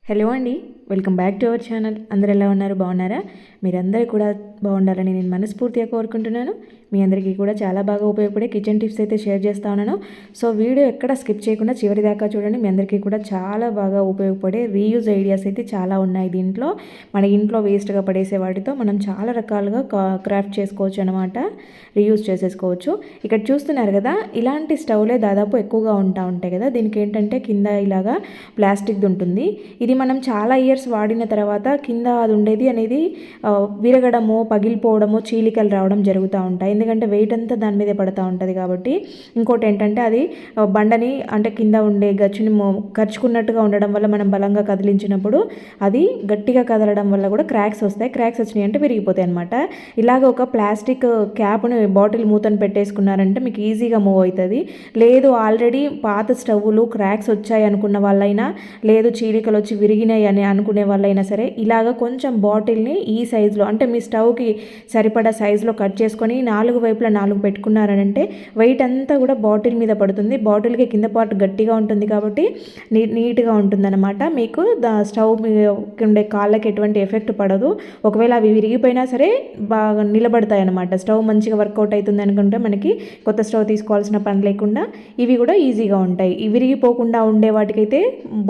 Hello అండి, welcome back to our channel. అందరు ఎలా ఉన్నారు? బాగున్నారా? మీరందరూ కూడా బాగుండాలని నేను మనస్ఫూర్తిగా కోరుకుంటున్నాను. మీ అందరికీ కూడా చాలా బాగా ఉపయోగపడే కిచెన్ టిప్స్ అయితే షేర్ చేస్తా ఉన్నాను. సో వీడియో ఎక్కడ స్కిప్ చేయకుండా చివరి దాకా చూడండి. మీ అందరికీ కూడా చాలా బాగా ఉపయోగపడే రీయూజ్ ఐడియాస్ అయితే చాలా ఉన్నాయి దీంట్లో. మన ఇంట్లో వేస్ట్గా పడేసే వాటితో మనం చాలా రకాలుగా క్రాఫ్ట్ చేసుకోవచ్చు అనమాట, రీయూజ్ చేసేసుకోవచ్చు. ఇక్కడ చూస్తున్నారు కదా, ఇలాంటి స్టవ్లే దాదాపు ఎక్కువగా ఉంటాయి కదా. దీనికి ఏంటంటే కింద ఇలాగా ప్లాస్టిక్ది ఉంటుంది. ఇది మనం చాలా ఇయర్స్ వాడిన తర్వాత కింద అది ఉండేది అనేది విరగడము, పగిలిపోవడము, చీలికలు రావడం జరుగుతూ ఉంటాయి. ఎందుకంటే వెయిట్ అంతా దాని మీదే పడుతూ ఉంటుంది కాబట్టి. ఇంకోటి ఏంటంటే అది బండని అంటే కింద ఉండే గచ్చుని ఖర్చుకున్నట్టుగా ఉండడం వల్ల మనం బలంగా కదిలించినప్పుడు అది గట్టిగా కదలడం వల్ల కూడా క్రాక్స్ వస్తాయి. క్రాక్స్ వచ్చినాయి అంటే విరిగిపోతాయి అనమాట. ఇలాగ ఒక ప్లాస్టిక్ క్యాప్ను బాటిల్ మూతను పెట్టేసుకున్నారంటే మీకు ఈజీగా మూవ్ అవుతుంది. లేదు ఆల్రెడీ పాత స్టవ్లు క్రాక్స్ వచ్చాయి అనుకున్న వాళ్ళైనా, లేదు చీలికలు వచ్చి విరిగినాయి అని అనుకునే వాళ్ళైనా సరే, ఇలాగ కొంచెం బాటిల్ని ఈ సైజులో అంటే మీ స్టవ్కి సరిపడా సైజులో కట్ చేసుకొని 4 వైపులా 4 పెట్టుకున్నారనంటే వెయిట్ అంతా కూడా బాటిల్ మీద పడుతుంది. బాటిల్కి కింద పార్ట్ గట్టిగా ఉంటుంది కాబట్టి నీట్గా ఉంటుందన్నమాట. మీకు స్టవ్ ఉండే కాళ్ళకి ఎటువంటి ఎఫెక్ట్ పడదు. ఒకవేళ అవి విరిగిపోయినా సరే బాగా నిలబడతాయి అన్నమాట. స్టవ్ మంచిగా వర్కౌట్ అవుతుంది అనుకుంటే మనకి కొత్త స్టవ్ తీసుకోవాల్సిన పని లేకుండా ఇవి కూడా ఈజీగా ఉంటాయి. ఇవి విరిగిపోకుండా ఉండే వాటికైతే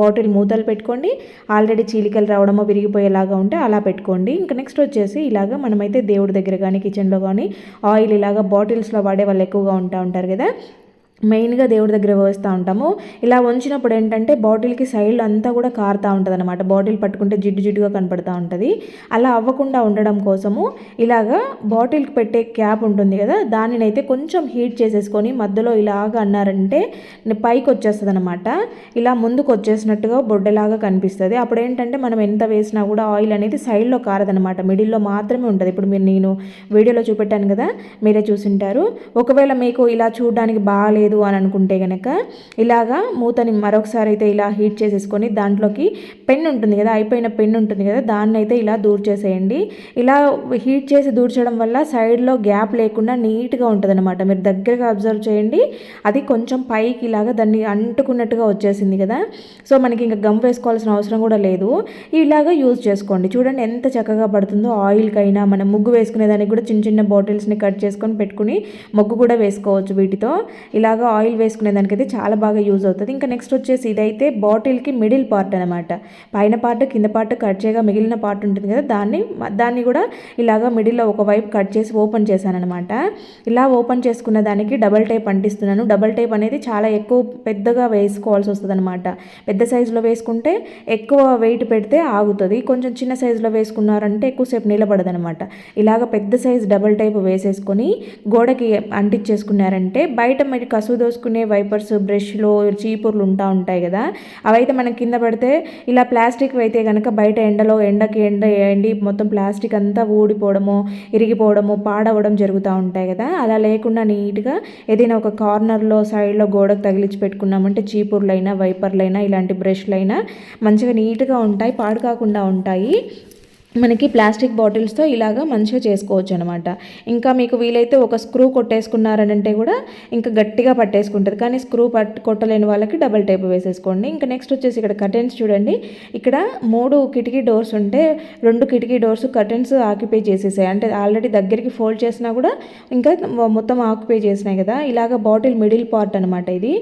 బాటిల్ మూతలు పెట్టుకోండి. ఆల్రెడీ చీలికలు రావడమో విరిగిపోయేలాగా ఉంటే అలా పెట్టుకోండి. ఇంకా నెక్స్ట్ వచ్చేసి ఇలాగ మనమైతే దేవుడి దగ్గర కానీ కిచెన్లో కానీ ఆయిల్ ఇలాగ బాటిల్స్లో వాడే వాళ్ళు ఎక్కువగా ఉంటారు కదా, మెయిన్గా దేవుడి దగ్గర వేస్తూ ఉంటాము. ఇలా వంచినప్పుడు ఏంటంటే బాటిల్కి సైడ్ అంతా కూడా కారుతూ ఉంటుంది అనమాట. బాటిల్ పట్టుకుంటే జిడ్డు జిడ్డుగా కనపడుతూ ఉంటుంది. అలా అవ్వకుండా ఉండడం కోసము ఇలాగా బాటిల్కి పెట్టే క్యాప్ ఉంటుంది కదా, దానినైతే కొంచెం హీట్ చేసేసుకొని మధ్యలో ఇలాగ అన్నారంటే పైకి వచ్చేస్తుంది అనమాట. ఇలా ముందుకు వచ్చేసినట్టుగా బొడ్డలాగా కనిపిస్తుంది. అప్పుడు ఏంటంటే మనం ఎంత వేసినా కూడా ఆయిల్ అనేది సైడ్లో కారదనమాట, మిడిల్లో మాత్రమే ఉంటుంది. ఇప్పుడు నేను వీడియోలో చూపెట్టాను కదా, మీరే చూసింటారు. ఒకవేళ మీకు ఇలా చూడడానికి బాగాలేదు అని అనుకుంటే కనుక ఇలాగా మూతని మరొకసారి అయితే ఇలా హీట్ చేసేసుకొని దాంట్లోకి పెన్ ఉంటుంది కదా, అయిపోయిన పెన్ ఉంటుంది కదా, దాన్ని అయితే ఇలా దూర్ చేసేయండి. ఇలా హీట్ చేసి దూర్చడం వల్ల సైడ్లో గ్యాప్ లేకుండా నీట్గా ఉంటుంది అనమాట. మీరు దగ్గరగా అబ్జర్వ్ చేయండి, అది కొంచెం పైకి ఇలాగా దాన్ని అంటుకున్నట్టుగా వచ్చేసింది కదా. సో మనకి ఇంకా గమ్ వేసుకోవాల్సిన అవసరం కూడా లేదు. ఇలాగా యూజ్ చేసుకోండి. చూడండి ఎంత చక్కగా పడుతుందో. ఆయిల్కైనా మనం ముగ్గు వేసుకునే దానికి కూడా చిన్న చిన్న బాటిల్స్ని కట్ చేసుకొని పెట్టుకుని ముగ్గు కూడా వేసుకోవచ్చు వీటితో. ఇలా ఆయిల్ వేసుకునే దానికైతే చాలా బాగా యూజ్ అవుతుంది. ఇంకా నెక్స్ట్ వచ్చేసి ఇదైతే బాటిల్కి మిడిల్ పార్ట్ అనమాట. పైన పార్ట్ కింద పార్ట్ కట్ చేయగా మిగిలిన పార్ట్ ఉంటుంది కదా, దాన్ని కూడా ఇలాగా మిడిల్లో ఒకవైపు కట్ చేసి ఓపెన్ చేశాను అనమాట. ఇలా ఓపెన్ చేసుకున్న దానికి డబల్ టేప్ అంటిస్తున్నాను. డబల్ టేప్ అనేది చాలా ఎక్కువ పెద్దగా వేసుకోవాల్సి వస్తుంది అనమాట. పెద్ద సైజులో వేసుకుంటే ఎక్కువ వెయిట్ పెడితే ఆగుతుంది. కొంచెం చిన్న సైజులో వేసుకున్నారంటే ఎక్కువసేపు నిలబడదు అనమాట. ఇలాగ పెద్ద సైజు డబల్ టేప్ వేసేసుకొని గోడకి అంటించేసుకున్నారంటే బయట మరి కసువు దోసుకునే వైపర్స్, బ్రష్లు, చీపుర్లు ఉంటాయి కదా, అవైతే మనం కింద పడితే ఇలా ప్లాస్టిక్ అయితే కనుక బయట ఎండి మొత్తం ప్లాస్టిక్ అంతా ఊడిపోవడము, ఇరిగిపోవడము, పాడవడం జరుగుతూ ఉంటాయి కదా. అలా లేకుండా నీట్గా ఏదైనా ఒక కార్నర్లో సైడ్లో గోడకు తగిలించి పెట్టుకున్నామంటే చీపుర్లైనా వైపర్లైనా ఇలాంటి బ్రష్లైనా మంచిగా నీట్గా ఉంటాయి, పాడు కాకుండా ఉంటాయి. మనకి ప్లాస్టిక్ బాటిల్స్తో ఇలాగా మంచిగా చేసుకోవచ్చు అనమాట. ఇంకా మీకు వీలైతే ఒక స్క్రూ కొట్టేసుకున్నారనంటే కూడా ఇంకా గట్టిగా పట్టేసుకుంటుంది. కానీ స్క్రూ కొట్టలేని వాళ్ళకి డబల్ టేప్ వేసేసుకోండి. ఇంకా నెక్స్ట్ వచ్చేసి ఇక్కడ కర్టెన్స్ చూడండి. ఇక్కడ 3 కిటికీ డోర్స్ ఉంటే 2 కిటికీ డోర్స్ కర్టెన్స్ ఆక్యుపై చేసేసాయి. అంటే ఆల్రెడీ దగ్గరికి ఫోల్డ్ చేసినా కూడా ఇంకా మొత్తం ఆక్యుపై చేసినాయి కదా. ఇలాగ బాటిల్ మిడిల్ పార్ట్ అనమాట ఇది.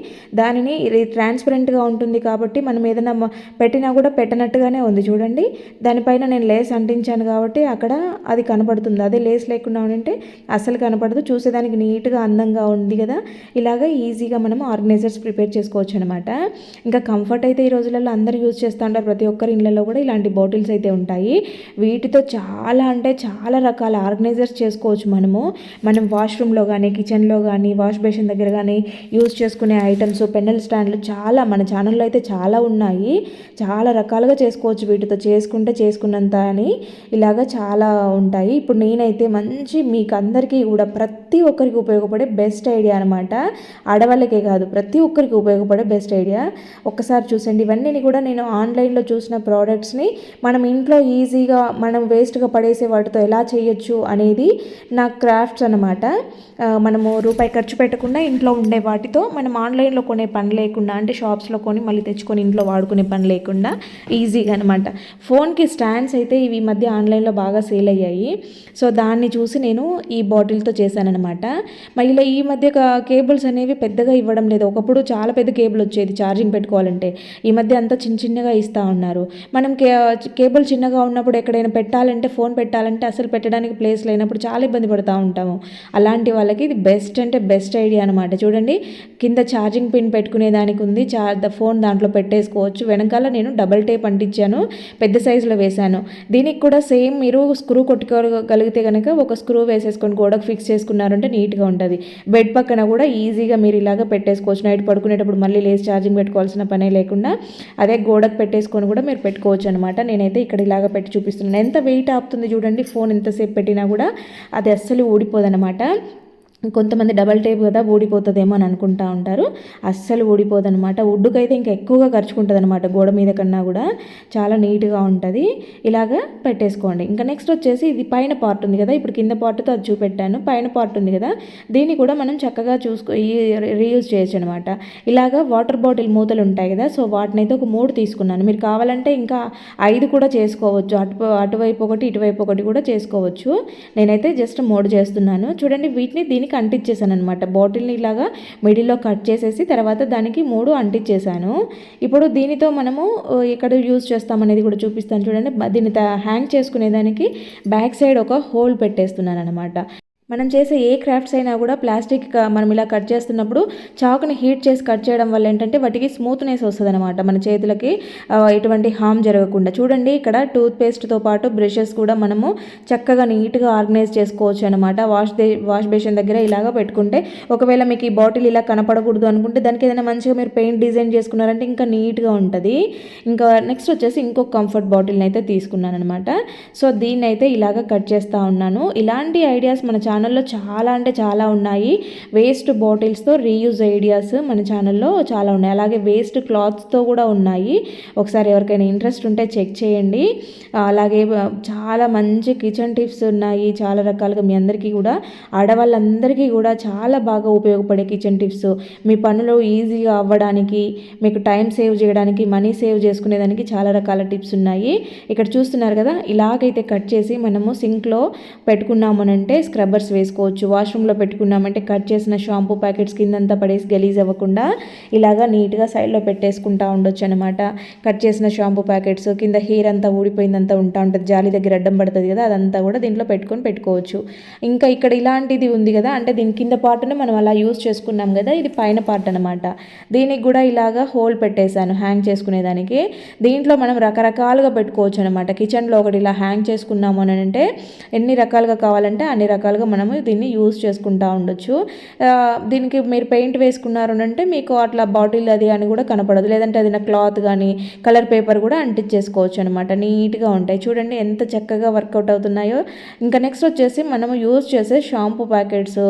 దానిని ఇది ట్రాన్స్పరెంట్గా ఉంటుంది కాబట్టి మనం ఏదైనా పెట్టినా కూడా పెట్టనట్టుగానే ఉంది చూడండి. దానిపైన నేను లేస్ అంటించాను కాబట్టి అక్కడ అది కనపడుతుంది. అదే లేస్ లేకుండా ఉంటే అస్సలు కనపడదు. చూసేదానికి నీట్గా అందంగా ఉంది కదా. ఇలాగ ఈజీగా మనం ఆర్గనైజర్స్ ప్రిపేర్ చేసుకోవచ్చు అనమాట. ఇంకా కంఫర్ట్ అయితే ఈ రోజులలో అందరూ యూజ్ చేస్తూ ఉంటారు. ప్రతి ఒక్కరి ఇళ్ళలో కూడా ఇలాంటి బాటిల్స్ అయితే ఉంటాయి. వీటితో చాలా అంటే చాలా రకాల ఆర్గనైజర్స్ చేసుకోవచ్చు మనం వాష్రూమ్లో కానీ, కిచెన్లో కానీ, వాష్ బేసిన్ దగ్గర కానీ యూజ్ చేసుకునే ఐటమ్స్, పెన్నెల్ స్టాండ్లు చాలా మన ఛానల్లో అయితే చాలా ఉన్నాయి. చాలా రకాలుగా చేసుకోవచ్చు వీటితో. చేసుకుంటే చేసుకున్నంత అని అని ఇలాగ చాలా ఉంటాయి. ఇప్పుడు నేనైతే మంచి మీకు అందరికీ కూడా ప్రతి ఒక్కరికి ఉపయోగపడే బెస్ట్ ఐడియా అనమాట. ఆడవాళ్ళకే కాదు ప్రతి ఒక్కరికి ఉపయోగపడే బెస్ట్ ఐడియా. ఒక్కసారి చూసండి. ఇవన్నీ కూడా నేను ఆన్లైన్లో చూసిన ప్రోడక్ట్స్ని మనం ఇంట్లో ఈజీగా మనం వేస్ట్గా పడేసే వాటితో ఎలా చేయొచ్చు అనేది నా క్రాఫ్ట్స్ అనమాట. మనము రూపాయి ఖర్చు పెట్టకుండా ఇంట్లో ఉండే వాటితో మనం ఆన్లైన్లో కొనే పని లేకుండా, అంటే షాప్స్లో కొని మళ్ళీ తెచ్చుకొని ఇంట్లో వాడుకునే పని లేకుండా ఈజీగా అనమాట. ఫోన్కి స్టాండ్స్ అయితే ఇవి మధ్య ఆన్లైన్లో బాగా సేల్ అయ్యాయి. సో దాన్ని చూసి నేను ఈ బాటిల్తో చేశానఅనమాట. మళ్ళీ ఈ మధ్య కేబుల్స్ అనేవి పెద్దగా ఇవ్వడం లేదు. ఒకప్పుడు చాలా పెద్ద కేబుల్ వచ్చేది ఛార్జింగ్ పెట్టుకోవాలంటే. ఈ మధ్య అంతా చిన్న చిన్నగా ఇస్తూ ఉన్నారు. మనం కేబుల్ చిన్నగా ఉన్నప్పుడు ఎక్కడైనా పెట్టాలంటే, ఫోన్ పెట్టాలంటే అసలు పెట్టడానికి ప్లేస్ లేనప్పుడు చాలా ఇబ్బంది పడుతూ ఉంటాము. అలాంటి వాళ్ళకి ఇది బెస్ట్ అంటే బెస్ట్ ఐడియా అనమాట. చూడండి, కింద ఛార్జింగ్ పిన్ పెట్టుకునే దానికి ఉంది, ఫోన్ దాంట్లో పెట్టేసుకోవచ్చు. వెనకాల నేను డబల్ టేప్ అంటించాను, పెద్ద సైజులో వేశాను. దీనికి కూడా సేమ్ మీరు స్క్రూ కొట్టుకోగలిగితే కనుక ఒక స్క్రూ వేసేసుకొని గోడకు ఫిక్స్ చేసుకున్నారంటే నీట్గా ఉంటుంది. బెడ్ పక్కన కూడా ఈజీగా మీరు ఇలాగ పెట్టేసుకోవచ్చు. నైట్ పడుకునేటప్పుడు మళ్ళీ లేసి ఛార్జింగ్ పెట్టుకోవాల్సిన పనే లేకుండా అదే గోడకు పెట్టేసుకొని కూడా మీరు పెట్టుకోవచ్చు అనమాట. నేనైతే ఇక్కడ ఇలాగ పెట్టి చూపిస్తున్నాను. ఎంత వెయిట్ ఆపుతుంది చూడండి. ఫోన్ ఎంతసేపు పెట్టినా కూడా అది అస్సలు ఊడిపోదనమాట. కొంతమంది డబల్ టేప్ కదా ఊడిపోతుందేమో అని అనుకుంటూ ఉంటారు. అస్సలు ఊడిపోదనమాట. వుడ్డుకైతే ఇంకా ఎక్కువగా ఖర్చుకుంటుంది అనమాట. గోడ మీద కన్నా కూడా చాలా నీట్గా ఉంటుంది. ఇలాగా పెట్టేసుకోండి. ఇంకా నెక్స్ట్ వచ్చేసి ఇది పైన పార్ట్ ఉంది కదా, ఇప్పుడు కింద పార్ట్తో అది చూపెట్టాను. పైన పార్ట్ ఉంది కదా, దీన్ని కూడా మనం చక్కగా రీయూజ్ చేయొచ్చు అనమాట. ఇలాగా వాటర్ బాటిల్ మూతలు ఉంటాయి కదా, సో వాటిని అయితే ఒక 3 తీసుకున్నాను. మీరు కావాలంటే ఇంకా 5 కూడా చేసుకోవచ్చు. అటువైపు ఒకటి ఇటువైపు ఒకటి కూడా చేసుకోవచ్చు. నేనైతే జస్ట్ 3 చేస్తున్నాను. చూడండి, వీటిని దీనికి అంటించేసాను అనమాట. బాటిల్ని ఇలాగా మిడిల్లో కట్ చేసేసి తర్వాత దానికి 3 అంటించేసాను. ఇప్పుడు దీనితో మనము ఎక్కడ యూజ్ చేస్తామనేది కూడా చూపిస్తాను చూడండి. దీన్ని హ్యాంగ్ చేసుకునేదానికి బ్యాక్ సైడ్ ఒక హోల్ పెట్టేస్తున్నాను అనమాట. మనం చేసే ఏ క్రాఫ్ట్స్ అయినా కూడా ప్లాస్టిక్ మనం ఇలా కట్ చేస్తున్నప్పుడు చాకుని హీట్ చేసి కట్ చేయడం వల్ల ఏంటంటే వాటికి స్మూత్నెస్ వస్తుంది అనమాట. మన చేతులకి ఎటువంటి హామ్ జరగకుండా. చూడండి, ఇక్కడ టూత్ పేస్ట్తో పాటు బ్రషెస్ కూడా మనము చక్కగా నీట్గా ఆర్గనైజ్ చేసుకోవచ్చు అనమాట. వాష్ బేసిన్ దగ్గర ఇలాగా పెట్టుకుంటే, ఒకవేళ మీకు ఈ బాటిల్ ఇలా కనపడకూడదు అనుకుంటే దానికి ఏదైనా మంచిగా మీరు పెయింట్ డిజైన్ చేసుకున్నారంటే ఇంకా నీట్గా ఉంటుంది. ఇంకా నెక్స్ట్ వచ్చేసి ఇంకొక కంఫర్ట్ బాటిల్ని అయితే తీసుకున్నాను అనమాట. సో దీన్ని అయితే ఇలాగ కట్ చేస్తూ ఉన్నాను. ఇలాంటి ఐడియాస్ మన ఛానల్లో చాలా అంటే చాలా ఉన్నాయి. వేస్ట్ బాటిల్స్తో రీయూజ్ ఐడియాస్ మన ఛానల్లో చాలా ఉన్నాయి. అలాగే వేస్ట్ క్లాత్స్తో కూడా ఉన్నాయి. ఒకసారి ఎవరికైనా ఇంట్రెస్ట్ ఉంటే చెక్ చేయండి. అలాగే చాలా మంచి కిచెన్ టిప్స్ ఉన్నాయి చాలా రకాలుగా. మీ అందరికీ కూడా, ఆడవాళ్ళందరికీ కూడా చాలా బాగా ఉపయోగపడే కిచెన్ టిప్స్. మీ పనులు ఈజీగా అవ్వడానికి, మీకు టైం సేవ్ చేయడానికి, మనీ సేవ్ చేసుకునేదానికి చాలా రకాల టిప్స్ ఉన్నాయి. ఇక్కడ చూస్తున్నారు కదా, ఇలాగైతే కట్ చేసి మనము సింక్లో పెట్టుకున్నామనంటే స్క్రబ్బర్స్ వేసుకోవచ్చు. వాష్రూమ్లో పెట్టుకున్నామంటే కట్ చేసిన షాంపూ ప్యాకెట్స్ కిందంతా పడేసి గలీజ్ అవ్వకుండా ఇలాగా నీట్గా సైడ్లో పెట్టేసుకుంటా ఉండొచ్చు అనమాట. కట్ చేసిన షాంపూ ప్యాకెట్స్ కింద హెయిర్ అంతా ఊడిపోయిందంతా ఉంటా ఉంటుంది, జాలి దగ్గర అడ్డం పడుతుంది కదా, అదంతా కూడా దీంట్లో పెట్టుకోవచ్చు. ఇంకా ఇక్కడ ఇలాంటిది ఉంది కదా, అంటే దీని కింద పార్ట్ని మనం అలా యూజ్ చేసుకున్నాం కదా, ఇది పైన పార్ట్ అనమాట. దీనికి కూడా ఇలాగా హోల్ పెట్టేశాను హ్యాంగ్ చేసుకునేదానికి. దీంట్లో మనం రకరకాలుగా పెట్టుకోవచ్చు అనమాట. కిచెన్లో ఒకటి ఇలా హ్యాంగ్ చేసుకున్నాము అని అంటే ఎన్ని రకాలుగా కావాలంటే అన్ని రకాలుగా మనము దీన్ని యూజ్ చేసుకుంటూ ఉండొచ్చు. దీనికి మీరు పెయింట్ వేసుకున్నారు అంటే మీకు అట్లా బాటిల్ అది అని కూడా కనపడదు. లేదంటే అది క్లాత్ కానీ కలర్ పేపర్ కూడా అంటించేసుకోవచ్చు అనమాట. నీట్గా ఉంటాయి. చూడండి ఎంత చక్కగా వర్కౌట్ అవుతున్నాయో. ఇంకా నెక్స్ట్ వచ్చేసి మనము యూజ్ చేసే షాంపూ ప్యాకెట్స్,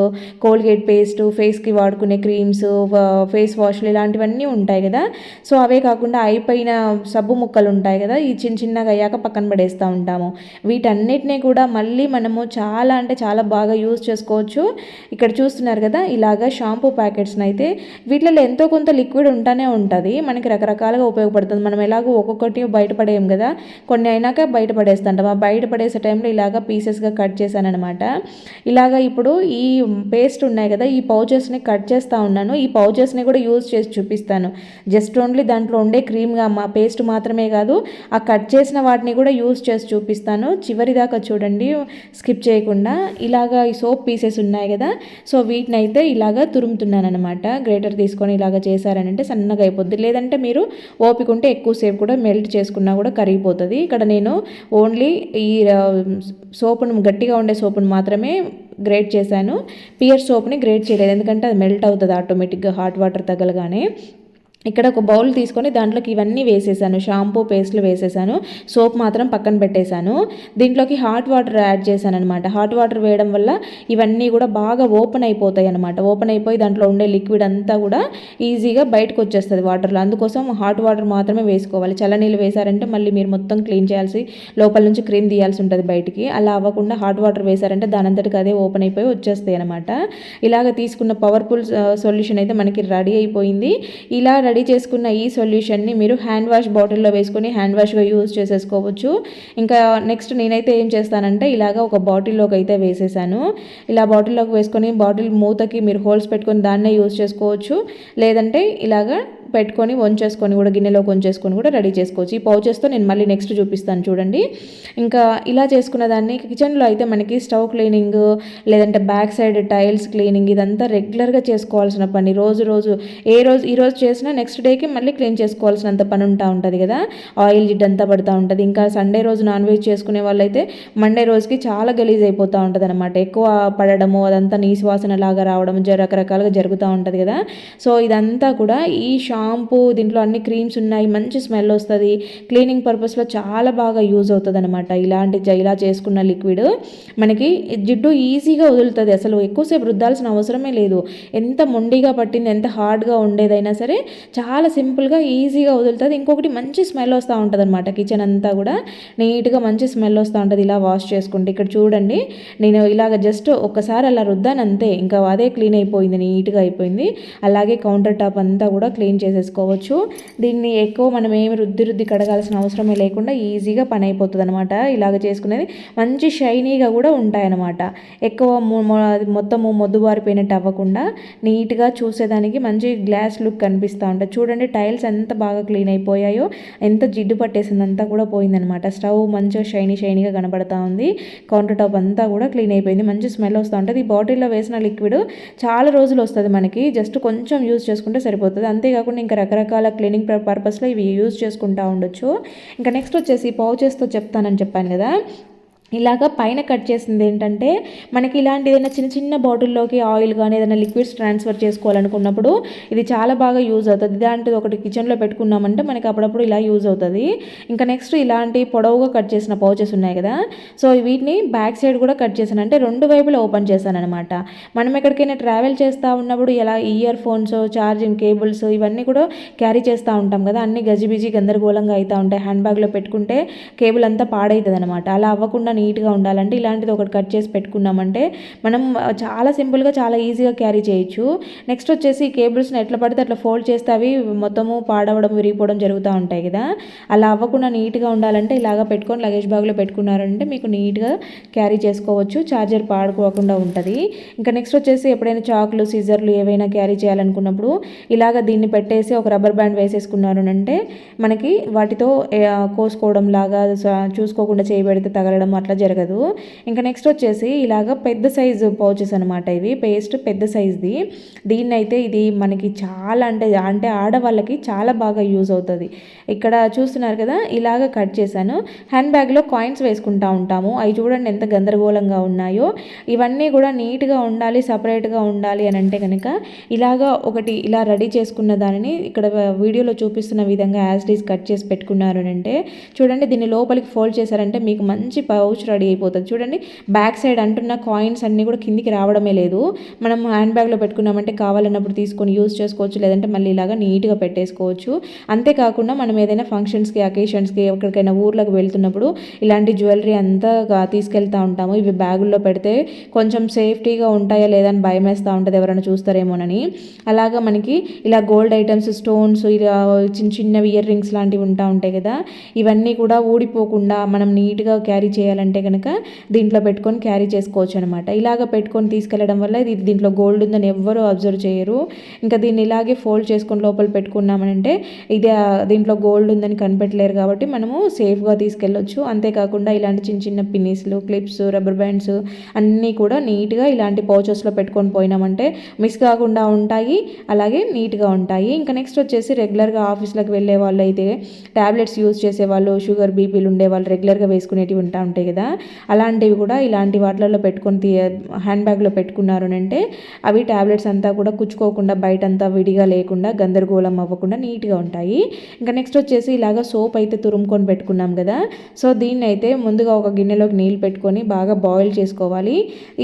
కోల్గేట్ పేస్ట్, ఫేస్కి వాడుకునే క్రీమ్స్, ఫేస్ వాష్లు ఇలాంటివన్నీ ఉంటాయి కదా. సో అవే కాకుండా అయిపోయిన సబ్బు ముక్కలు ఉంటాయి కదా, ఈ చిన్నగా అయ్యాక పక్కన పడేస్తూ ఉంటాము. వీటన్నిటినీ కూడా మళ్ళీ మనము చాలా అంటే చాలా బాగా యూజ్ చేసుకోవచ్చు. ఇక్కడ చూస్తున్నారు కదా, ఇలాగా షాంపూ ప్యాకెట్స్ని అయితే వీటిలో ఎంతో కొంత లిక్విడ్ ఉంటానే ఉంటుంది. మనకి రకరకాలుగా ఉపయోగపడుతుంది. మనం ఎలాగో ఒక్కొక్కటి బయటపడేయం కదా, కొన్ని అయినాక బయటపడేస్తుంటాం. ఆ బయటపడేసే టైంలో ఇలాగా పీసెస్గా కట్ చేశాను అనమాట. ఇలాగా ఇప్పుడు ఈ పేస్ట్ ఉన్నాయి కదా, ఈ పౌచెస్ని కట్ చేస్తూ ఉన్నాను. ఈ పౌచెస్ని కూడా యూజ్ చేసి చూపిస్తాను. జస్ట్ ఓన్లీ దాంట్లో ఉండే క్రీమ్గా పేస్ట్ మాత్రమే కాదు, ఆ కట్ చేసిన వాటిని కూడా యూజ్ చేసి చూపిస్తాను. చివరి దాకా చూడండి స్కిప్ చేయకుండా. ఇలాగా ఈ సోప్ పీసెస్ ఉన్నాయి కదా, సో వీటిని అయితే ఇలాగా తురుముతున్నాను అనమాట. గ్రేటర్ తీసుకొని ఇలాగ చేశారనంటే సన్నగా అయిపోద్ది. లేదంటే మీరు ఓపిక ఉంటే ఎక్కువసేపు కూడా మెల్ట్ చేసుకున్నా కూడా కరిగిపోతుంది. ఇక్కడ నేను ఓన్లీ ఈ సోపును, గట్టిగా ఉండే సోపును మాత్రమే గ్రేట్ చేశాను. పియర్ సోప్ని గ్రేట్ చేయలేదు, ఎందుకంటే అది మెల్ట్ అవుతుంది ఆటోమేటిక్గా హాట్ వాటర్ తగలగానే. ఇక్కడ ఒక బౌల్ తీసుకొని దాంట్లోకి ఇవన్నీ వేసేసాను, షాంపూ పేస్ట్లు వేసేసాను, సోప్ మాత్రం పక్కన పెట్టేశాను. దీంట్లోకి హాట్ వాటర్ యాడ్ చేశాను అనమాట. హాట్ వాటర్ వేయడం వల్ల ఇవన్నీ కూడా బాగా ఓపెన్ అయిపోతాయి అనమాట. ఓపెన్ అయిపోయి దాంట్లో ఉండే లిక్విడ్ అంతా కూడా ఈజీగా బయటకు వచ్చేస్తుంది వాటర్లో. అందుకోసం హాట్ వాటర్ మాత్రమే వేసుకోవాలి. చల్లనీళ్ళు వేశారంటే మళ్ళీ మీరు మొత్తం క్లీన్ చేయాల్సి, లోపల నుంచి క్రీమ్ తీయాల్సి ఉంటుంది బయటికి. అలా అవ్వకుండా హాట్ వాటర్ వేశారంటే దాని అంతటికి అదే ఓపెన్ అయిపోయి వచ్చేస్తాయి అనమాట. ఇలాగ తీసుకున్న పవర్ఫుల్ సొల్యూషన్ అయితే మనకి రెడీ అయిపోయింది. ఇలా రెడీ చేసుకున్న ఈ సొల్యూషన్ని మీరు హ్యాండ్ వాష్ బాటిల్లో వేసుకొని హ్యాండ్ వాష్గా యూజ్ చేసేసుకోవచ్చు. ఇంకా నెక్స్ట్ నేనైతే ఏం చేస్తానంటే ఇలాగ ఒక బాటిల్లోకి అయితే వేసేసాను. ఇలా బాటిల్లోకి వేసుకొని బాటిల్ మూతకి మీరు హోల్స్ పెట్టుకొని దాన్నే యూజ్ చేసుకోవచ్చు. లేదంటే ఇలాగ పెట్టుకొని వంచేసుకొని కూడా గిన్నెలోకి వంచేసుకొని కూడా రెడీ చేసుకోవచ్చు. ఈ పౌచెస్తో నేను మళ్ళీ నెక్స్ట్ చూపిస్తాను చూడండి. ఇంకా ఇలా చేసుకున్న దాన్ని కిచెన్లో అయితే మనకి స్టవ్ క్లీనింగ్, లేదంటే బ్యాక్ సైడ్ టైల్స్ క్లీనింగ్, ఇదంతా రెగ్యులర్గా చేసుకోవాల్సిన పని. ఈరోజు చేసినా నెక్స్ట్ డేకి మళ్ళీ క్లీన్ చేసుకోవాల్సినంత పని ఉంటుంది కదా. ఆయిల్ జిడ్డంతా పడుతూ ఉంటుంది. ఇంకా సండే రోజు నాన్ వెజ్ చేసుకునే వాళ్ళైతే మండే రోజుకి చాలా గలీజ్ అయిపోతూ ఉంటుంది అనమాట. ఎక్కువ పడడము, అదంతా నీసు వాసన లాగా రావడం రకరకాలుగా జరుగుతూ ఉంటుంది కదా. సో ఇదంతా కూడా ఈ షాంపూ, దీంట్లో అన్ని క్రీమ్స్ ఉన్నాయి, మంచి స్మెల్ వస్తుంది, క్లీనింగ్ పర్పస్లో చాలా బాగా యూజ్ అవుతుంది అనమాట. ఇలా చేసుకున్న లిక్విడ్ మనకి జిడ్డు ఈజీగా వదులుతుంది. అసలు ఎక్కువసేపు రుద్దాల్సిన అవసరమే లేదు. ఎంత మొండిగా పట్టింది, ఎంత హార్డ్గా ఉండేదైనా సరే చాలా సింపుల్గా ఈజీగా వదులుతుంది. ఇంకొకటి మంచి స్మెల్ వస్తూ ఉంటుంది అనమాట. కిచెన్ అంతా కూడా నీట్గా మంచి స్మెల్ వస్తూ ఉంటుంది ఇలా వాష్ చేసుకుంటే. ఇక్కడ చూడండి, నేను ఇలాగ జస్ట్ ఒక్కసారి అలా రుద్దాను అంతే, ఇంకా అదే క్లీన్ అయిపోయింది, నీట్గా అయిపోయింది. అలాగే కౌంటర్ టాప్ అంతా కూడా క్లీన్ చేసేసుకోవచ్చు. దీన్ని ఎక్కువ మనం ఏమి రుద్ది కడగాల్సిన అవసరమే లేకుండా ఈజీగా పని అయిపోతుంది అనమాట. ఇలాగ చేసుకునేది మంచి షైనీగా కూడా ఉంటాయన్నమాట. ఎక్కువ మొత్తము మొద్దుబారిపోయినట్టు అవ్వకుండా నీట్గా చూసేదానికి మంచి గ్లాస్ లుక్ కనిపిస్తూ ఉంటుంది. చూడండి టైల్స్ ఎంత బాగా క్లీన్ అయిపోయాయో, ఎంత జిడ్డు పట్టేసిందంతా కూడా పోయిందనమాట. స్టవ్ మంచిగా షైనీగా కనబడతా ఉంది. కౌంటర్ టాప్ అంతా కూడా క్లీన్ అయిపోయింది. మంచి స్మెల్ వస్తూ ఉంటుంది. ఈ బాటిల్లో వేసిన లిక్విడ్ చాలా రోజులు వస్తుంది మనకి. జస్ట్ కొంచెం యూజ్ చేసుకుంటే సరిపోతుంది. అంతేకాకుండా ఇంకా రకరకాల క్లీనింగ్ పర్పస్లో ఇవి యూజ్ చేసుకుంటూ ఉండొచ్చు. ఇంకా నెక్స్ట్ వచ్చేసి పౌచెస్తో చెప్తానని చెప్పాను కదా. ఇలాగ పైన కట్ చేసింది ఏంటంటే మనకి ఇలాంటి ఏదైనా చిన్న బాటిల్లోకి ఆయిల్ కానీ ఏదైనా లిక్విడ్స్ ట్రాన్స్ఫర్ చేసుకోవాలనుకున్నప్పుడు ఇది చాలా బాగా యూజ్ అవుతుంది. ఇలాంటిది ఒకటి కిచెన్లో పెట్టుకున్నామంటే మనకి అప్పుడప్పుడు ఇలా యూజ్ అవుతుంది. ఇంకా నెక్స్ట్ ఇలాంటి పొడవుగా కట్ చేసిన పౌచెస్ ఉన్నాయి కదా, సో వీటిని బ్యాక్ సైడ్ కూడా కట్ చేశాను, అంటే రెండు వైపులా ఓపెన్ చేశాను అనమాట. మనం ఎక్కడికైనా ట్రావెల్ చేస్తూ ఉన్నప్పుడు ఇలా ఇయర్ ఫోన్స్, ఛార్జింగ్ కేబుల్స్ ఇవన్నీ కూడా క్యారీ చేస్తూ ఉంటాం కదా, అన్ని గజిబిజి గందరగోళంగా అవుతూ ఉంటాయి. హ్యాండ్ బ్యాగ్లో పెట్టుకుంటే కేబుల్ అంతా పాడవుతుంది అనమాట. అలా అవ్వకుండా నీట్గా ఉండాలంటే ఇలాంటిది ఒకటి కట్ చేసి పెట్టుకున్నామంటే మనం చాలా సింపుల్గా చాలా ఈజీగా క్యారీ చేయొచ్చు. నెక్స్ట్ వచ్చేసి ఈ కేబుల్స్ని ఎట్లా పడితే అట్లా ఫోల్డ్ చేస్తే అవి మొత్తము పాడవడం, విరిగిపోవడం జరుగుతూ ఉంటాయి కదా. అలా అవ్వకుండా నీట్గా ఉండాలంటే ఇలాగ పెట్టుకొని లగేజ్ బ్యాగ్లో పెట్టుకున్నారంటే మీకు నీట్గా క్యారీ చేసుకోవచ్చు. ఛార్జర్ పాడుకోకుండా ఉంటుంది. ఇంకా నెక్స్ట్ వచ్చేసి ఎప్పుడైనా చాకులు, సిజర్లు ఏవైనా క్యారీ చేయాలనుకున్నప్పుడు ఇలాగ దీన్ని పెట్టేసి ఒక రబ్బర్ బ్యాండ్ వేసేసుకున్నారు అంటే మనకి వాటితో కోసుకోవడం లాగా చూసుకోకుండా చేయబెడితే తగలడం అట్లా జరగదు. ఇంకా నెక్స్ట్ వచ్చేసి ఇలాగ పెద్ద సైజు పౌచెస్ అనమాట. ఇవి పేస్ట్ పెద్ద సైజ్ది. దీన్నైతే ఇది మనకి చాలా అంటే ఆడవాళ్ళకి చాలా బాగా యూజ్ అవుతుంది. ఇక్కడ చూస్తున్నారు కదా, ఇలాగ కట్ చేశాను. హ్యాండ్ బ్యాగ్లో కాయిన్స్ వేసుకుంటూ ఉంటాము. అవి చూడండి ఎంత గందరగోళంగా ఉన్నాయో. ఇవన్నీ కూడా నీట్గా ఉండాలి, సపరేట్గా ఉండాలి అని అంటే కనుక ఇలాగ ఒకటి ఇలా రెడీ చేసుకున్న దానిని ఇక్కడ వీడియోలో చూపిస్తున్న విధంగా యాజ్ ఇట్ ఈజ్ కట్ చేసి పెట్టుకున్నారు అంటే చూడండి, దీన్ని లోపలికి ఫోల్డ్ చేశారంటే మీకు మంచి పౌచ్ రెడీ అయిపోతుంది. చూడండి బ్యాక్ సైడ్ అంటున్న కాయిన్స్ అన్నీ కూడా కిందికి రావడమే లేదు. మనం హ్యాండ్ బ్యాగ్లో పెట్టుకున్నామంటే కావాలన్నప్పుడు తీసుకొని యూజ్ చేసుకోవచ్చు, లేదంటే మళ్ళీ ఇలాగా నీట్గా పెట్టేసుకోవచ్చు. అంతేకాకుండా మనం ఏదైనా ఫంక్షన్స్కి, అకేషన్స్కి, ఎక్కడికైనా ఊర్లకు వెళ్తున్నప్పుడు ఇలాంటి జ్యువెలరీ అంతా తీసుకెళ్తూ ఉంటాము. ఇవి బ్యాగుల్లో పెడితే కొంచెం సేఫ్టీగా ఉంటాయా లేదా అని భయం వేస్తూ ఉంటుంది, ఎవరైనా చూస్తారేమోనని. అలాగా మనకి ఇలా గోల్డ్ ఐటమ్స్, స్టోన్స్, ఇలా చిన్నవి ఇయర్ రింగ్స్ లాంటివి ఉంటాయి కదా, ఇవన్నీ కూడా ఊడిపోకుండా మనం నీట్గా క్యారీ చేయాలంటే కనుక దీంట్లో పెట్టుకొని క్యారీ చేసుకోవచ్చు అనమాట. ఇలాగ పెట్టుకొని తీసుకెళ్ళడం వల్ల ఇది దీంట్లో గోల్డ్ ఉందని ఎవ్వరూ అబ్జర్వ్ చేయరు. ఇంకా దీన్ని ఇలాగే ఫోల్డ్ చేసుకొని లోపల పెట్టుకున్నామనంటే ఇది దీంట్లో గోల్డ్ ఉందని కనిపెట్టలేరు కాబట్టి మనము సేఫ్గా తీసుకెళ్ళొచ్చు. అంతేకాకుండా ఇలాంటి చిన్న పిన్నీస్లు, క్లిప్స్, రబ్బర్ బ్యాండ్స్ అన్నీ కూడా నీట్గా ఇలాంటి పౌచెస్లో పెట్టుకొని పోయినామంటే మిస్ కాకుండా ఉంటాయి, అలాగే నీట్గా ఉంటాయి. ఇంకా నెక్స్ట్ వచ్చేసి రెగ్యులర్గా ఆఫీస్లకు వెళ్ళే వాళ్ళు అయితే ట్యాబ్లెట్స్ యూజ్ చేసేవాళ్ళు, షుగర్, బీపీలు ఉండేవాళ్ళు రెగ్యులర్గా వేసుకునేటివి ఉంటాయి కదా. కదా, అలాంటివి కూడా ఇలాంటి వాటిలలో పెట్టుకొని హ్యాండ్ బ్యాగ్లో పెట్టుకున్నారు అంటే అవి ట్యాబ్లెట్స్ అంతా కూడా కుచ్చుకోకుండా బయటంతా విడిగా లేకుండా గందరగోళం అవ్వకుండా నీట్గా ఉంటాయి. ఇంకా నెక్స్ట్ వచ్చేసి ఇలాగ సోప్ అయితే తురుముకొని పెట్టుకున్నాం కదా, సో దీన్ని అయితే ముందుగా ఒక గిన్నెలోకి నీళ్ళు పెట్టుకొని బాగా బాయిల్ చేసుకోవాలి.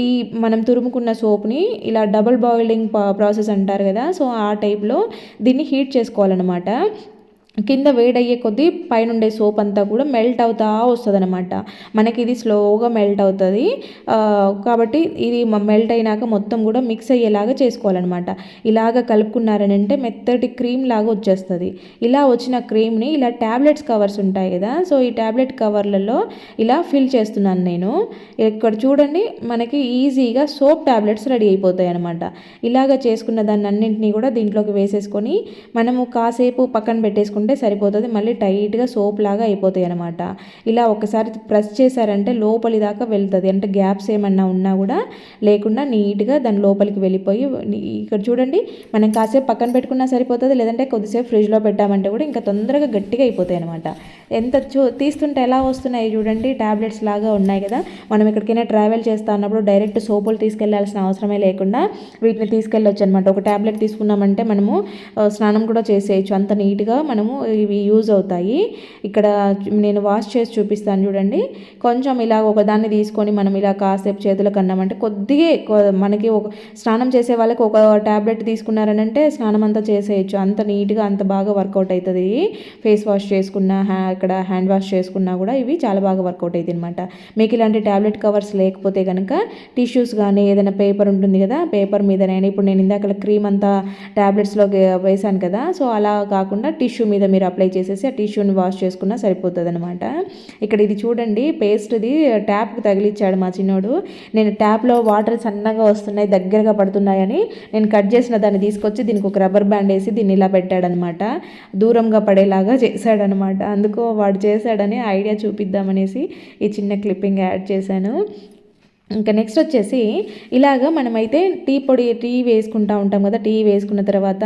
ఈ మనం తురుముకున్న సోప్ని ఇలా డబుల్ బాయిలింగ్ ప్రాసెస్ అంటారు కదా, సో ఆ టైప్లో దీన్ని హీట్ చేసుకోవాలన్నమాట. కింద వేడయ్యే కొద్దీ పైనుండే సోప్ అంతా కూడా మెల్ట్ అవుతా వస్తుంది అనమాట. మనకి ఇది స్లోగా మెల్ట్ అవుతుంది కాబట్టి ఇది మెల్ట్ అయినాక మొత్తం కూడా మిక్స్ అయ్యేలాగా చేసుకోవాలన్నమాట. ఇలాగ కలుపుకున్నారని అంటే మెత్తటి క్రీమ్ లాగా వచ్చేస్తుంది. ఇలా వచ్చిన క్రీమ్ని ఇలా ట్యాబ్లెట్స్ కవర్స్ ఉంటాయి కదా, సో ఈ ట్యాబ్లెట్ కవర్లలో ఇలా ఫిల్ చేస్తున్నాను నేను. ఇక్కడ చూడండి, మనకి ఈజీగా సోప్ ట్యాబ్లెట్స్ రెడీ అయిపోతాయి అనమాట. ఇలాగ చేసుకున్న దాన్ని అన్నింటినీ కూడా దీంట్లోకి వేసేసుకొని మనము కాసేపు పక్కన పెట్టేసుకుంటే సరిపోతుంది. మళ్ళీ టైట్గా సోప్ లాగా అయిపోతాయి అనమాట. ఇలా ఒకసారి ప్రెస్ చేశారంటే లోపలి దాకా వెళ్తుంది, అంటే గ్యాప్స్ ఏమన్నా ఉన్నా కూడా లేకుండా నీట్గా దాని లోపలికి వెళ్ళిపోయి, ఇక్కడ చూడండి మనం కాసేపు పక్కన పెట్టుకున్నా సరిపోతుంది, లేదంటే కొద్దిసేపు ఫ్రిడ్జ్లో పెట్టామంటే కూడా ఇంకా తొందరగా గట్టిగా అయిపోతాయి అనమాట. ఎంత తీస్తుంటే ఎలా వస్తున్నాయి చూడండి, ట్యాబ్లెట్స్ లాగా ఉన్నాయి కదా. మనం ఎక్కడికైనా ట్రావెల్ చేస్తా అన్నప్పుడు డైరెక్ట్ సోపులు తీసుకెళ్లాల్సిన అవసరమే లేకుండా వీటిని తీసుకెళ్ళొచ్చు అనమాట. ఒక ట్యాబ్లెట్ తీసుకున్నామంటే మనము స్నానం కూడా చేసేయచ్చు, అంత నీట్గా మనము ఇవి యూజ్ అవుతాయి. ఇక్కడ నేను వాష్ చేసి చూపిస్తాను చూడండి. కొంచెం ఇలా ఒకదాన్ని తీసుకొని మనం ఇలా కాసేపు చేతులకు అన్నామంటే కొద్దిగా మనకి ఒక స్నానం చేసే వాళ్ళకి ఒక ట్యాబ్లెట్ తీసుకున్నారనంటే స్నానం అంతా చేసేయచ్చు, అంత నీట్గా అంత బాగా వర్కౌట్ అవుతుంది. ఫేస్ వాష్ చేసుకున్నా ఇక్కడ హ్యాండ్ వాష్ చేసుకున్నా కూడా ఇవి చాలా బాగా వర్కౌట్ అవుతాయి అనమాట. మీకు ఇలాంటి ట్యాబ్లెట్ కవర్స్ లేకపోతే కనుక టిష్యూస్ కానీ ఏదైనా పేపర్ ఉంటుంది కదా, పేపర్ మీదనైనా, ఇప్పుడు నేను ఇందాక క్రీమ్ అంతా ట్యాబ్లెట్స్లోకి వేసాను కదా, సో అలా కాకుండా టిష్యూ మీద మీరు అప్లై చేసేసి ఆ టిష్యూని వాష్ చేసుకున్నా సరిపోతుంది అనమాట. ఇక్కడ ఇది చూడండి, పేస్ట్ది ట్యాప్కి తగిలిచ్చాడు మా చిన్నోడు. నేను ట్యాప్లో వాటర్ సన్నగా వస్తున్నాయి, దగ్గరగా పడుతున్నాయని నేను కట్ చేసిన దాన్ని తీసుకొచ్చి దీనికి ఒక రబ్బర్ బ్యాండ్ వేసి దీన్ని ఇలా పెట్టాడనమాట. దూరంగా పడేలాగా చేశాడనమాట. అందుకో వాడు చేశాడని ఐడియా చూపిద్దామనేసి ఈ చిన్న క్లిప్పింగ్ యాడ్ చేశాను. ఇంకా నెక్స్ట్ వచ్చేసి ఇలాగ మనమైతే టీ వేసుకుంటూ ఉంటాం కదా, టీ వేసుకున్న తర్వాత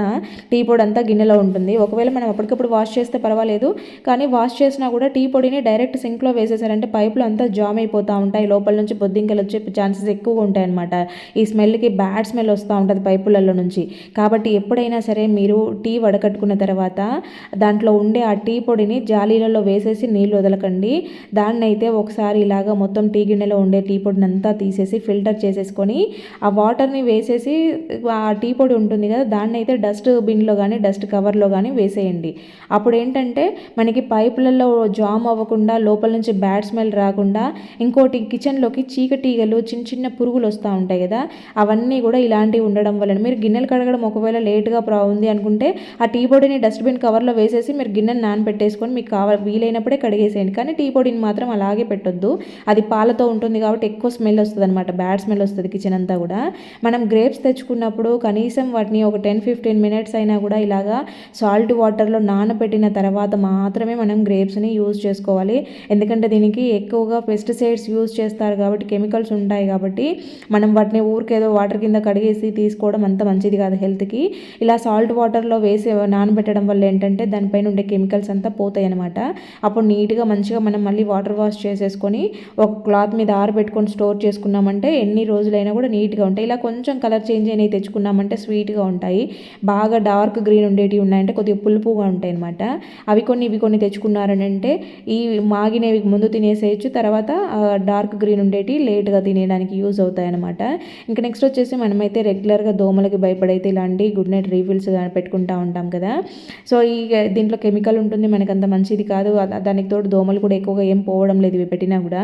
టీ పొడి అంతా గిన్నెలో ఉంటుంది. ఒకవేళ మనం అప్పటికప్పుడు వాష్ చేస్తే పర్వాలేదు, కానీ వాష్ చేసినా కూడా టీ పొడిని డైరెక్ట్ సింక్లో వేసేసారంటే పైపులో అంతా జామ్ అయిపోతూ ఉంటాయి, లోపల నుంచి బొద్దింకలు వచ్చే ఛాన్సెస్ ఎక్కువగా ఉంటాయి అనమాట. ఈ స్మెల్కి బ్యాడ్ స్మెల్ వస్తూ ఉంటుంది పైపులలో నుంచి. కాబట్టి ఎప్పుడైనా సరే మీరు టీ వడకట్టుకున్న తర్వాత దాంట్లో ఉండే ఆ టీ పొడిని జాలీలలో వేసేసి నీళ్ళు వదలకండి. దాన్ని అయితే ఒకసారి ఇలాగ మొత్తం టీ గిన్నెలో ఉండే టీ పొడిని అంతా తీసేసి ఫిల్టర్ చేసేసుకొని ఆ వాటర్ని వేసేసి ఆ టీ పొడి ఉంటుంది కదా, దాన్ని అయితే డస్ట్ బిన్లో కానీ డస్ట్ కవర్లో కానీ వేసేయండి. అప్పుడు ఏంటంటే మనకి పైపులలో జామ్ అవ్వకుండా లోపల నుంచి బ్యాడ్ స్మెల్ రాకుండా, ఇంకోటి కిచెన్లోకి చీకటీగలు చిన్న చిన్న పురుగులు వస్తూ ఉంటాయి కదా, అవన్నీ కూడా ఇలాంటివి ఉండడం వలన మీరు గిన్నెలు కడగడం ఒకవేళ లేట్గా ఉంది అనుకుంటే ఆ టీ పొడిని డస్ట్బిన్ కవర్లో వేసేసి మీరు గిన్నెని నానబెట్టేసుకొని మీకు వీలైనప్పుడే కడిగేసేయండి. కానీ టీ పొడిని మాత్రం అలాగే పెట్టొద్దు, అది పాలతో ఉంటుంది కాబట్టి ఎక్కువ స్మెల్ వస్తుంది అనమాట, బ్యాడ్ స్మెల్ వస్తుంది కిచెన్ అంతా కూడా. మనం గ్రేప్స్ తెచ్చుకున్నప్పుడు కనీసం వాటిని ఒక 10-15 మినిట్స్ అయినా కూడా ఇలాగా సాల్ట్ వాటర్లో నానబెట్టిన తర్వాత మాత్రమే మనం గ్రేప్స్ని యూజ్ చేసుకోవాలి. ఎందుకంటే దీనికి ఎక్కువగా పెస్టిసైడ్స్ యూజ్ చేస్తారు కాబట్టి, కెమికల్స్ ఉంటాయి కాబట్టి మనం వాటిని ఊరికేదో వాటర్ కింద కడిగేసి తీసుకోవడం అంత మంచిది కాదు హెల్త్కి. ఇలా సాల్ట్ వాటర్లో వేసి నానబెట్టడం వల్ల ఏంటంటే దానిపైన ఉండే కెమికల్స్ అంతా పోతాయి అనమాట. అప్పుడు నీట్గా మంచిగా మనం మళ్ళీ వాటర్ వాష్ చేసేసుకొని ఒక క్లాత్ మీద ఆరబెట్టుకొని స్టోర్ చేసుకున్నామంటే ఎన్ని రోజులైనా కూడా నీట్గా ఉంటాయి. ఇలా కొంచెం కలర్ చేంజ్ అయినవి తెచ్చుకున్నామంటే స్వీట్గా ఉంటాయి. బాగా డార్క్ గ్రీన్ ఉండేటివి ఉన్నాయంటే కొద్దిగా పులుపుగా ఉంటాయి అనమాట. అవి కొన్ని ఇవి కొన్ని తెచ్చుకున్నారని అంటే ఈ మాగినవి ముందు తినేసేయచ్చు, తర్వాత డార్క్ గ్రీన్ ఉండేటి లేట్గా తినేయడానికి యూజ్ అవుతాయి అనమాట. ఇంకా నెక్స్ట్ వచ్చేసి మనమైతే రెగ్యులర్గా దోమలకి భయపడైతే ఇలాంటి గుడ్ నైట్ రీఫిల్స్ పెట్టుకుంటూ ఉంటాం కదా, సో ఈ దీంట్లో కెమికల్ ఉంటుంది, మనకు అంత మంచిది కాదు. దానికి తోడు దోమలు కూడా ఎక్కువగా ఏం పోవడం లేదు ఇవి పెట్టినా కూడా.